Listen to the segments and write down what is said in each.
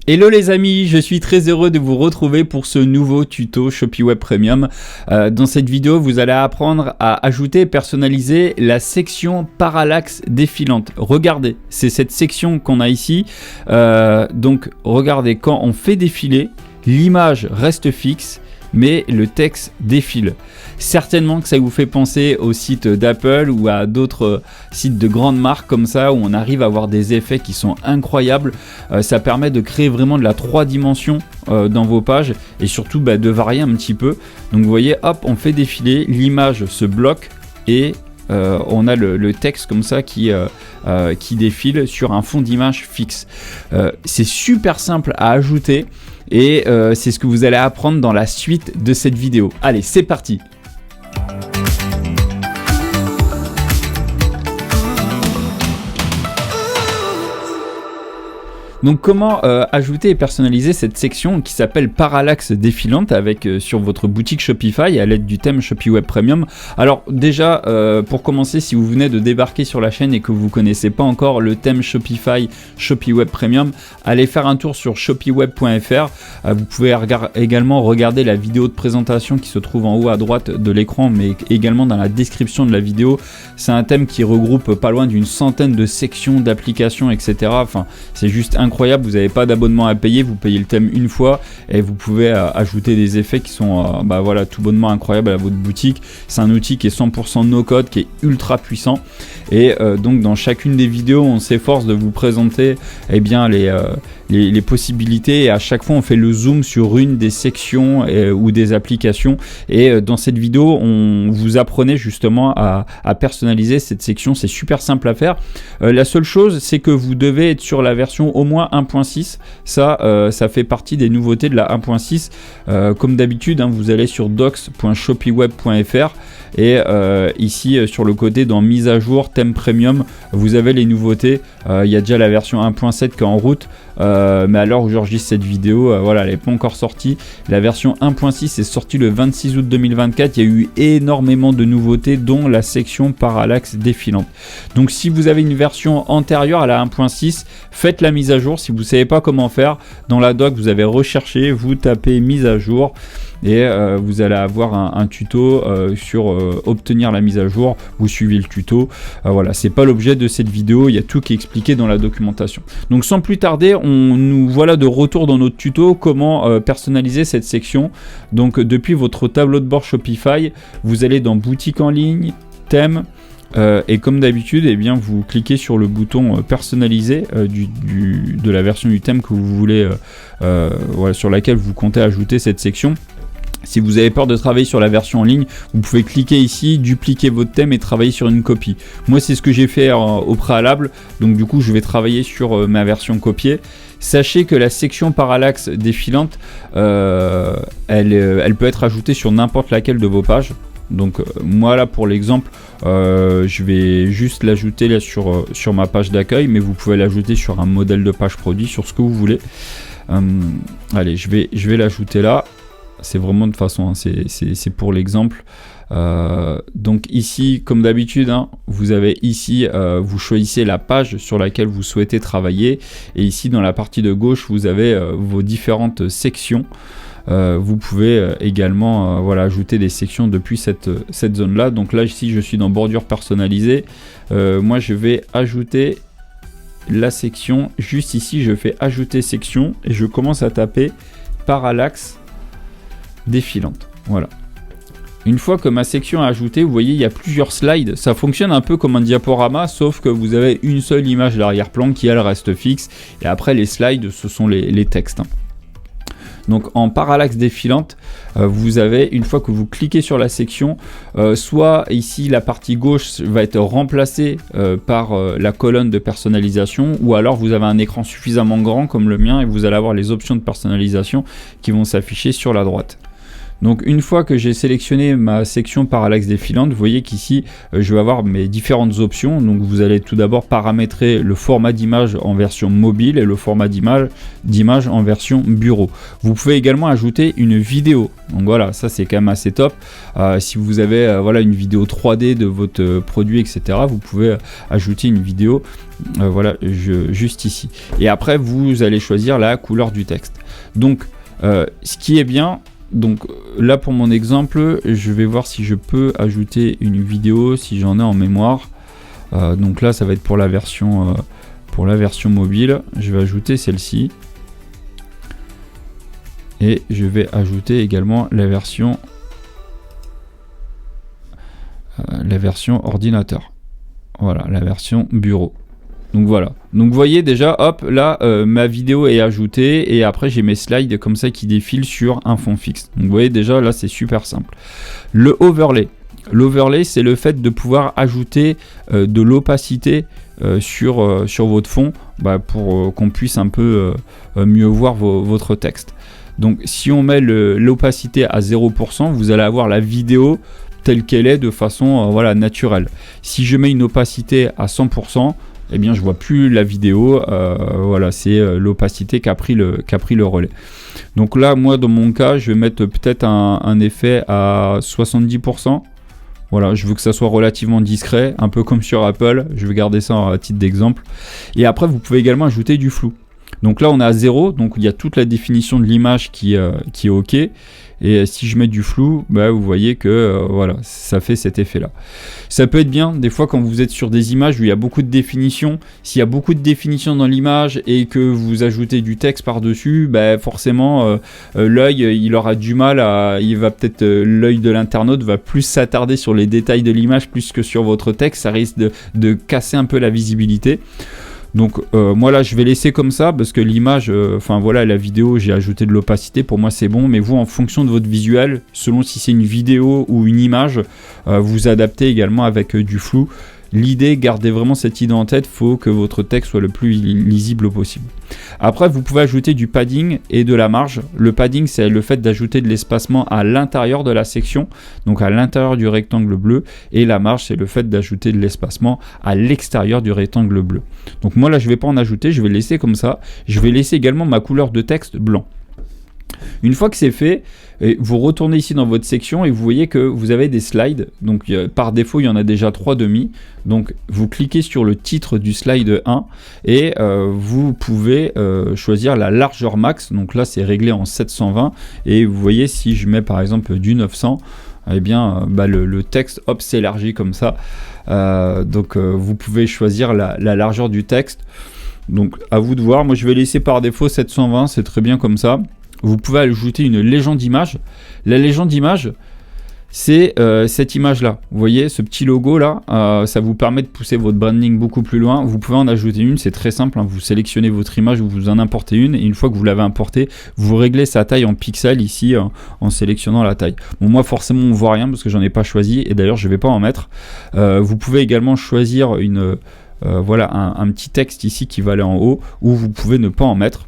Hello les amis, je suis très heureux de vous retrouver pour ce nouveau tuto Shopee Web Premium. Dans cette vidéo, vous allez apprendre à ajouter et personnaliser la section parallaxe défilante. Regardez, c'est cette section qu'on a ici. Donc regardez, quand on fait défiler, l'image reste fixe, mais le texte défile. Certainement que ça vous fait penser aux sites d'Apple ou à d'autres sites de grandes marques comme ça, où on arrive à avoir des effets qui sont incroyables. Ça permet de créer vraiment de la 3 dimensions dans vos pages et surtout de varier un petit peu. Donc vous voyez, hop, on fait défiler, l'image se bloque et on a le texte comme ça qui défile sur un fond d'image fixe. C'est super simple à ajouter et c'est ce que vous allez apprendre dans la suite de cette vidéo. Allez, c'est parti! Donc comment ajouter et personnaliser cette section qui s'appelle parallaxe défilante avec sur votre boutique Shopify à l'aide du thème Shopee Web Premium. Alors déjà pour commencer, si vous venez de débarquer sur la chaîne et que vous ne connaissez pas encore le thème Shopify Shopee Web Premium, allez faire un tour sur shopeeweb.fr. Vous pouvez également regarder la vidéo de présentation qui se trouve en haut à droite de l'écran, mais également dans la description de la vidéo. C'est un thème qui regroupe pas loin d'une centaine de sections, d'applications, etc. Enfin, c'est juste incroyable. Vous n'avez pas d'abonnement à payer, vous payez le thème une fois et vous pouvez ajouter des effets qui sont voilà, tout bonnement incroyables à votre boutique. C'est un outil qui est 100% no code, qui est ultra puissant et donc dans chacune des vidéos on s'efforce de vous présenter bien, les possibilités et à chaque fois on fait le zoom sur une des sections ou des applications et dans cette vidéo on vous apprenait justement à personnaliser cette section. C'est super simple à faire. La seule chose c'est que vous devez être sur la version au moins 1.6. Ça fait partie des nouveautés de la 1.6. Comme d'habitude vous allez sur docs.shopeeweb.fr et ici sur le côté dans mise à jour thème premium vous avez les nouveautés. Il y a déjà la version 1.7 qui est en route, mais à l'heure où j'enregistre cette vidéo, voilà, elle n'est pas encore sortie. La version 1.6 est sortie le 26 août 2024. Il y a eu énormément de nouveautés dont la section parallaxe défilante. Donc si vous avez une version antérieure à la 1.6, faites la mise à jour. Si vous ne savez pas comment faire, dans la doc vous avez recherché, vous tapez mise à jour et vous allez avoir un tuto sur obtenir la mise à jour. Vous suivez le tuto. Voilà, c'est pas l'objet de cette vidéo, il y a tout qui est expliqué dans la documentation. Donc sans plus tarder, nous voilà de retour dans notre tuto comment personnaliser cette section. Donc depuis votre tableau de bord Shopify, vous allez dans boutique en ligne, thème. Et comme d'habitude, bien, vous cliquez sur le bouton personnaliser de la version du thème que vous voulez, voilà, sur laquelle vous comptez ajouter cette section. Si vous avez peur de travailler sur la version en ligne, vous pouvez cliquer ici, dupliquer votre thème et travailler sur une copie. Moi, c'est ce que j'ai fait au préalable. Donc du coup, je vais travailler sur ma version copiée. Sachez que la section parallaxe défilante, elle peut être ajoutée sur n'importe laquelle de vos pages. Donc moi là pour l'exemple je vais juste l'ajouter là sur ma page d'accueil, mais vous pouvez l'ajouter sur un modèle de page produit, sur ce que vous voulez. Allez, je vais l'ajouter là. C'est vraiment de façon, c'est pour l'exemple. Donc ici, comme d'habitude, vous avez ici, vous choisissez la page sur laquelle vous souhaitez travailler. Et ici, dans la partie de gauche, vous avez vos différentes sections. Vous pouvez également voilà, ajouter des sections depuis cette zone là. Donc là ici je suis dans bordure personnalisée. Moi je vais ajouter la section juste ici, je fais ajouter section et je commence à taper parallaxe défilante. Voilà. Une fois que ma section est ajoutée, vous voyez il y a plusieurs slides. Ça fonctionne un peu comme un diaporama, sauf que vous avez une seule image d'arrière-plan qui elle reste fixe et après les slides ce sont les textes. Donc en parallaxe défilante, vous avez, une fois que vous cliquez sur la section, soit ici la partie gauche va être remplacée par la colonne de personnalisation, ou alors vous avez un écran suffisamment grand comme le mien et vous allez avoir les options de personnalisation qui vont s'afficher sur la droite. Donc une fois que j'ai sélectionné ma section parallaxe défilante, vous voyez qu'ici je vais avoir mes différentes options. Donc vous allez tout d'abord paramétrer le format d'image en version mobile et le format d'image en version bureau. Vous pouvez également ajouter une vidéo. Donc voilà, ça c'est quand même assez top. Si vous avez voilà, une vidéo 3D de votre produit, etc., vous pouvez ajouter une vidéo voilà, juste ici. Et après vous allez choisir la couleur du texte. Donc ce qui est bien, donc là pour mon exemple, je vais voir si je peux ajouter une vidéo, si j'en ai en mémoire. Donc là ça va être pour la version mobile. Je vais ajouter celle-ci. Et je vais ajouter également la version ordinateur. Voilà, la version bureau. Donc voilà. Donc vous voyez déjà, hop, là, ma vidéo est ajoutée et après j'ai mes slides comme ça qui défilent sur un fond fixe. Donc vous voyez déjà, là c'est super simple. Le overlay. L'overlay, c'est le fait de pouvoir ajouter de l'opacité sur votre fond pour qu'on puisse un peu mieux voir votre texte. Donc si on met l'opacité à 0%, vous allez avoir la vidéo telle qu'elle est de façon voilà, naturelle. Si je mets une opacité à 100%, eh bien je vois plus la vidéo, voilà, c'est l'opacité qui a pris le relais. Donc là, moi dans mon cas, je vais mettre peut-être un effet à 70%. Voilà, je veux que ça soit relativement discret, un peu comme sur Apple, je vais garder ça à titre d'exemple. Et après, vous pouvez également ajouter du flou. Donc là, on est à 0, donc il y a toute la définition de l'image qui est OK. Et si je mets du flou, vous voyez que voilà, ça fait cet effet-là. Ça peut être bien, des fois, quand vous êtes sur des images où il y a beaucoup de définition. S'il y a beaucoup de définition dans l'image et que vous ajoutez du texte par-dessus, forcément, l'œil, il aura du mal l'œil de l'internaute va plus s'attarder sur les détails de l'image plus que sur votre texte. Ça risque de casser un peu la visibilité. Donc moi là je vais laisser comme ça parce que l'image, voilà, la vidéo, j'ai ajouté de l'opacité, pour moi c'est bon, mais vous en fonction de votre visuel, selon si c'est une vidéo ou une image, vous adaptez également avec du flou. L'idée, gardez vraiment cette idée en tête, il faut que votre texte soit le plus lisible possible. Après, vous pouvez ajouter du padding et de la marge. Le padding, c'est le fait d'ajouter de l'espacement à l'intérieur de la section, donc à l'intérieur du rectangle bleu, et la marge, c'est le fait d'ajouter de l'espacement à l'extérieur du rectangle bleu. Donc moi là, je ne vais pas en ajouter, je vais le laisser comme ça. Je vais laisser également ma couleur de texte blanc. Une fois que c'est fait, vous retournez ici dans votre section et vous voyez que vous avez des slides. Donc par défaut, il y en a déjà 3 demi. Donc vous cliquez sur le titre du slide 1 et vous pouvez choisir la largeur max. Donc là, c'est réglé en 720. Et vous voyez, si je mets par exemple du 900, eh bien le texte s'élargit comme ça. Donc vous pouvez choisir la largeur du texte. Donc à vous de voir. Moi, je vais laisser par défaut 720. C'est très bien comme ça. Vous pouvez ajouter une légende d'image. La légende d'image, c'est cette image-là. Vous voyez, ce petit logo-là, ça vous permet de pousser votre branding beaucoup plus loin. Vous pouvez en ajouter une, c'est très simple. Vous sélectionnez votre image, vous en importez une, et une fois que vous l'avez importée, vous réglez sa taille en pixels ici, en sélectionnant la taille. Bon, moi, forcément, on ne voit rien parce que j'en ai pas choisi, et d'ailleurs, je ne vais pas en mettre. Vous pouvez également choisir voilà, un petit texte ici qui va aller en haut, ou vous pouvez ne pas en mettre.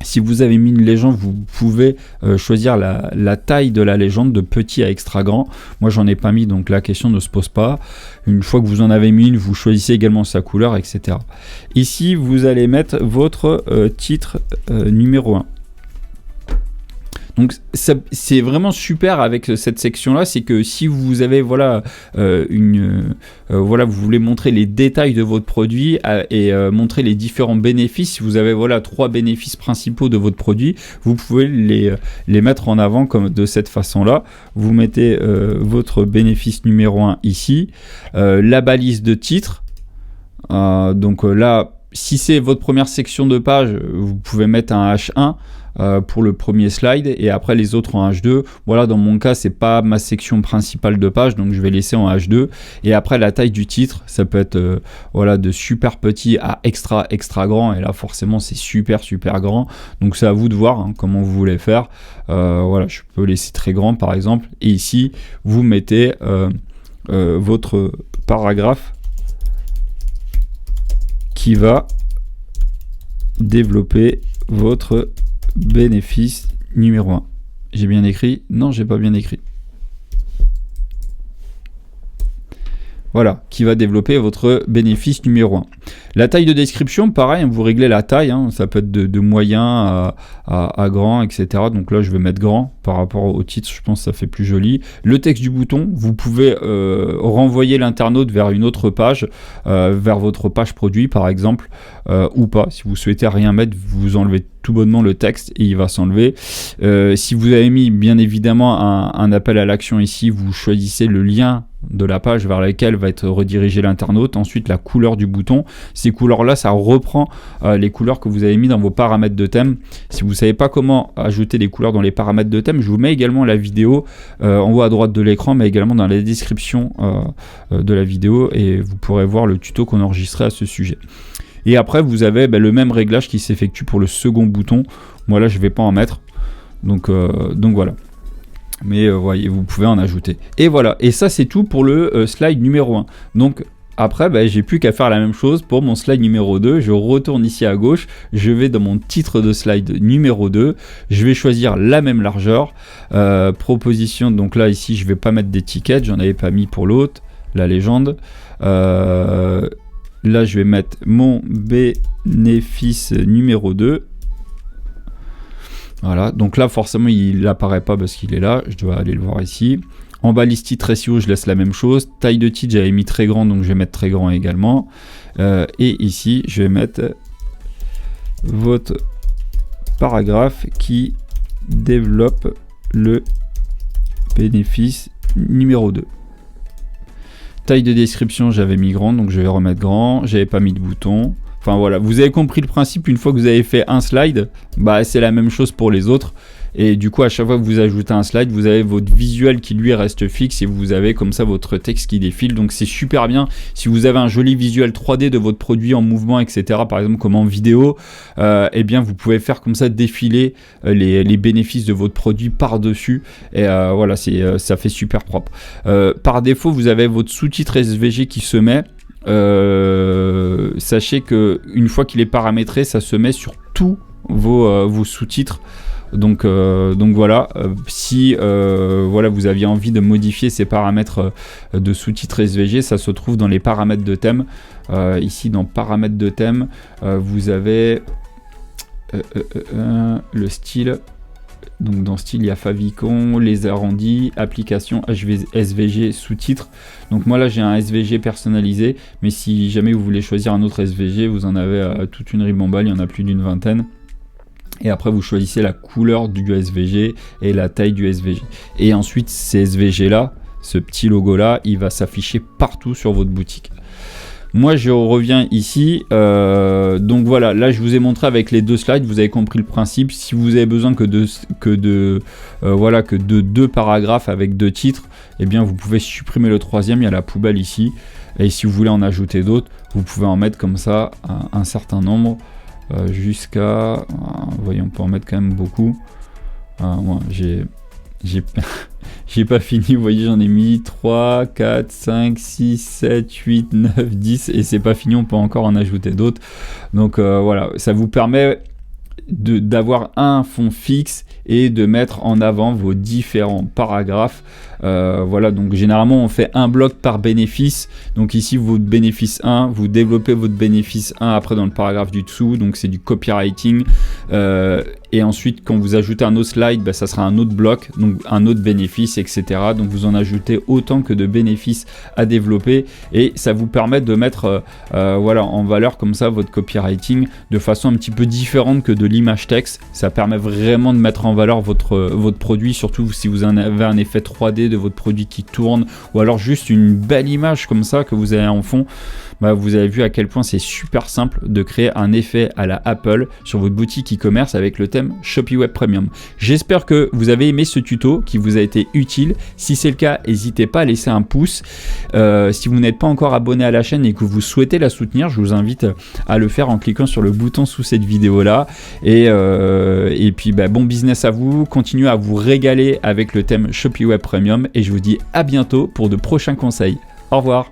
Si vous avez mis une légende, vous pouvez choisir la taille de la légende de petit à extra grand. Moi, j'en ai pas mis, donc la question ne se pose pas. Une fois que vous en avez mis une, vous choisissez également sa couleur, etc. Ici, vous allez mettre votre titre numéro 1. Donc c'est vraiment super avec cette section là, c'est que si vous avez voilà vous voulez montrer les détails de votre produit et montrer les différents bénéfices, si vous avez voilà 3 bénéfices principaux de votre produit, vous pouvez les mettre en avant comme de cette façon là. Vous mettez votre bénéfice numéro 1 ici, la balise de titre, donc là si c'est votre première section de page, vous pouvez mettre un H1 pour le premier slide et après les autres en H2. Voilà, dans mon cas, c'est pas ma section principale de page, donc je vais laisser en H2. Et après, la taille du titre, ça peut être voilà, de super petit à extra grand. Et là, forcément, c'est super grand. Donc, c'est à vous de voir comment vous voulez faire. Voilà, je peux laisser très grand, par exemple. Et ici, vous mettez votre paragraphe qui va développer votre bénéfice numéro 1. J'ai bien écrit? Non, j'ai pas bien écrit. Voilà, qui va développer votre bénéfice numéro 1. La taille de description, pareil, vous réglez la taille, hein, ça peut être de moyen à grand, etc. Donc là, je vais mettre grand par rapport au titre, je pense que ça fait plus joli. Le texte du bouton, vous pouvez renvoyer l'internaute vers une autre page, vers votre page produit par exemple, ou pas. Si vous souhaitez rien mettre, vous enlevez tout bonnement le texte et il va s'enlever. Si vous avez mis bien évidemment un appel à l'action ici, vous choisissez le lien de la page vers laquelle va être redirigé l'internaute. Ensuite, la couleur du bouton. Ces couleurs-là, ça reprend les couleurs que vous avez mis dans vos paramètres de thème. Si vous ne savez pas comment ajouter des couleurs dans les paramètres de thème, je vous mets également la vidéo en haut à droite de l'écran, mais également dans la description de la vidéo et vous pourrez voir le tuto qu'on a enregistré à ce sujet. Et après, vous avez le même réglage qui s'effectue pour le second bouton. Moi là, je ne vais pas en mettre. Donc voilà. Mais voyez, vous pouvez en ajouter. Et voilà, et ça c'est tout pour le slide numéro 1. Donc après, j'ai plus qu'à faire la même chose pour mon slide numéro 2. Je retourne ici à gauche, je vais dans mon titre de slide numéro 2. Je vais choisir la même largeur. Proposition, donc là ici je vais pas mettre d'étiquette, j'en avais pas mis pour l'autre, la légende. Là je vais mettre mon bénéfice numéro 2. Voilà, donc là forcément il n'apparaît pas parce qu'il est là, je dois aller le voir ici. En bas listed ratio, je laisse la même chose. Taille de titre, j'avais mis très grand, donc je vais mettre très grand également. Et ici, je vais mettre votre paragraphe qui développe le bénéfice numéro 2. Taille de description, j'avais mis grand, donc je vais remettre grand. J'avais pas mis de bouton. Enfin voilà, vous avez compris le principe. Une fois que vous avez fait un slide, c'est la même chose pour les autres. Et du coup, à chaque fois que vous ajoutez un slide, vous avez votre visuel qui lui reste fixe et vous avez comme ça votre texte qui défile. Donc c'est super bien. Si vous avez un joli visuel 3D de votre produit en mouvement, etc., par exemple comme en vidéo, eh bien vous pouvez faire comme ça défiler les bénéfices de votre produit par-dessus. Et voilà, ça fait super propre. Par défaut, vous avez votre sous-titre SVG qui se met. Sachez que une fois qu'il est paramétré, ça se met sur tous vos sous-titres. Donc voilà, si voilà, vous aviez envie de modifier ces paramètres de sous-titres SVG, ça se trouve dans les paramètres de thème. Ici dans paramètres de thème, vous avez le style. Donc dans style, il y a favicon, les arrondis, application, SVG, sous-titres. Donc moi là j'ai un SVG personnalisé, mais si jamais vous voulez choisir un autre SVG, vous en avez toute une ribambelle, il y en a plus d'une vingtaine. Et après vous choisissez la couleur du SVG et la taille du SVG. Et ensuite ces SVG là, ce petit logo là, il va s'afficher partout sur votre boutique. Moi je reviens ici, donc voilà, là je vous ai montré avec les deux slides, vous avez compris le principe. Si vous avez besoin que de deux paragraphes avec deux titres, eh bien vous pouvez supprimer le troisième, il y a la poubelle ici. Et si vous voulez en ajouter d'autres, vous pouvez en mettre comme ça un certain nombre. Jusqu'à, voyons, on peut en mettre quand même beaucoup. Moi, j'ai pas fini, vous voyez, j'en ai mis 3, 4, 5, 6, 7, 8, 9, 10 et c'est pas fini, on peut encore en ajouter d'autres. Donc voilà, ça vous permet d'avoir un fond fixe et de mettre en avant vos différents paragraphes. Voilà, donc généralement on fait un bloc par bénéfice. Donc ici votre bénéfice 1, vous développez votre bénéfice 1 après dans le paragraphe du dessous, donc c'est du copywriting. Et ensuite quand vous ajoutez un autre slide, ça sera un autre bloc, donc un autre bénéfice, etc. Donc vous en ajoutez autant que de bénéfices à développer et ça vous permet de mettre voilà, en valeur comme ça votre copywriting de façon un petit peu différente que de l'image texte. Ça permet vraiment de mettre en valeur votre produit, surtout si vous en avez un effet 3D de votre produit qui tourne ou alors juste une belle image comme ça que vous avez en fond. Vous avez vu à quel point c'est super simple de créer un effet à la Apple sur votre boutique e-commerce avec le thème Shopee Web Premium. J'espère que vous avez aimé ce tuto, qui vous a été utile. Si c'est le cas, n'hésitez pas à laisser un pouce. Si vous n'êtes pas encore abonné à la chaîne et que vous souhaitez la soutenir, je vous invite à le faire en cliquant sur le bouton sous cette vidéo là. Et puis bon business à vous, continuez à vous régaler avec le thème Shopee Web Premium et je vous dis à bientôt pour de prochains conseils. Au revoir.